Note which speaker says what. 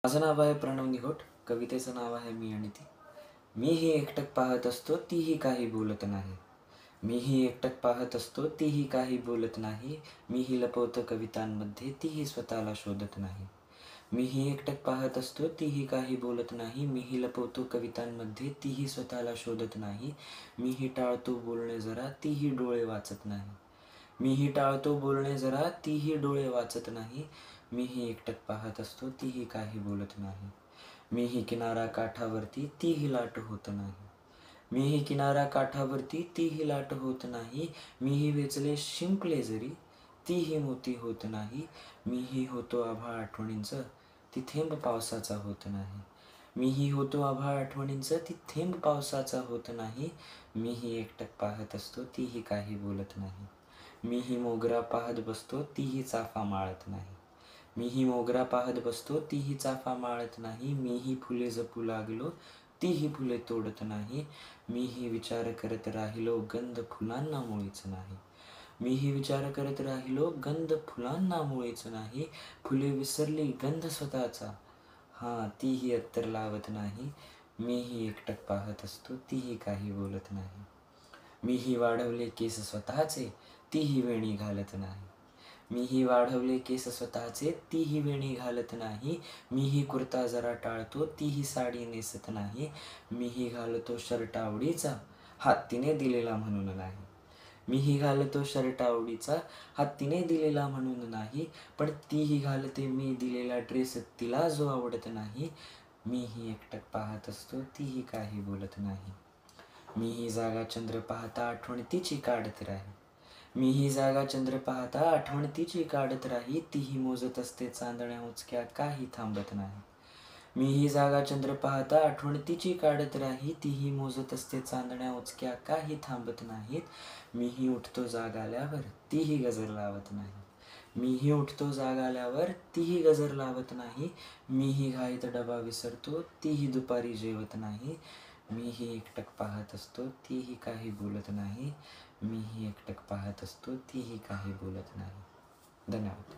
Speaker 1: माझं नाव आहे प्रणव निघोट. कवितेचं नाव आहे मी आणि ती. मीही एकटक पाहत असतो, तीही काही बोलत नाही. मीही एकटक पाहत असतो, तीही काही बोलत नाही. मीही लपवतो कवितांमध्ये, तीही स्वतःला शोधत नाही. मीही एकटक पाहत असतो, तीही काही बोलत नाही. मीही लपवतो कवितांमध्ये, तीही स्वतःला शोधत नाही. मीही टाळतो बोलणे जरा, तीही डोळे वाचत नाही. मीही टाळतो बोलणे जरा, तीही डोळे वाचत नाही. मीही एकटक पाहत असतो, तीही काही बोलत नाही. मीही किनारा काठावरती, तीही लाट होत नाही. मीही किनारा काठावरती, तीही लाट होत नाही. मीही वेचले शिंपले जरी, तीही मोती होत नाही. मीही होतो आभाळ आठवणींचं, ती थेंब पावसाचा होत नाही. मीही होतो आभाळ आठवणींचं, ती थेंब पावसाचा होत नाही. मीही एकटक पाहत असतो, तीही काही बोलत नाही. मीही मोगरा पाहत बसतो, तीही चाफा माळत नाही. मीही मोगरा पाहत बसतो, तीही चाफा माळत नाही. मीही फुले जपू लागलो, तीही फुले तोडत नाही. मीही विचार करत राहिलो, गंध फुलांना मुळीच नाही. मीही विचार करत राहिलो, गंध फुलांना मुळीच नाही. फुले विसरली गंध स्वतःचा, तीही अत्तर लावत नाही. मीही एकटक पाहत असतो, तीही काही बोलत नाही. मीही वाढवले केस स्वतःचे, तीही वेणी घालत नाही. मीही वाढवले केस स्वतःचे, तीही वेणी घालत नाही. मीही कुर्ता जरा टाळतो, तीही साडी नेसत नाही. मीही घालतो शर्ट आवडीचा, तिने दिलेला म्हणून नाही. मीही घालतो शर्ट आवडीचा, तिने दिलेला म्हणून नाही. पण तीही घालते मी दिलेला ड्रेस, तिला जो आवडत नाही. मीही एकटक पाहत असतो, तीही काही बोलत नाही. मीही जागा चंद्र पाहता, आठवण तिची काढत राही. मीही जागा चंद्र पाहता, आठवण तिची काढत राही. तीही मोजत असते चांदण्या उचक्या, काही थांबत नाही. मीही जागा चंद्र पाहता, आठवण तिची काढत राही. तीही मोजत असते चांदण्या उचक्या, काही थांबत नाहीत. मीही उठतो जाग आल्यावर, तीही गजर लावत नाही. मीही उठतो जाग आल्यावर, तीही गजर लावत नाही. मीही घाईत डबा विसरतो, तीही दुपारी जेवत नाही. मीही एकटक पाहत असतो, तीही काही बोलत नाही. मीही एकटक पाहत असतो, तीही काही बोलत नाही. धन्यवाद.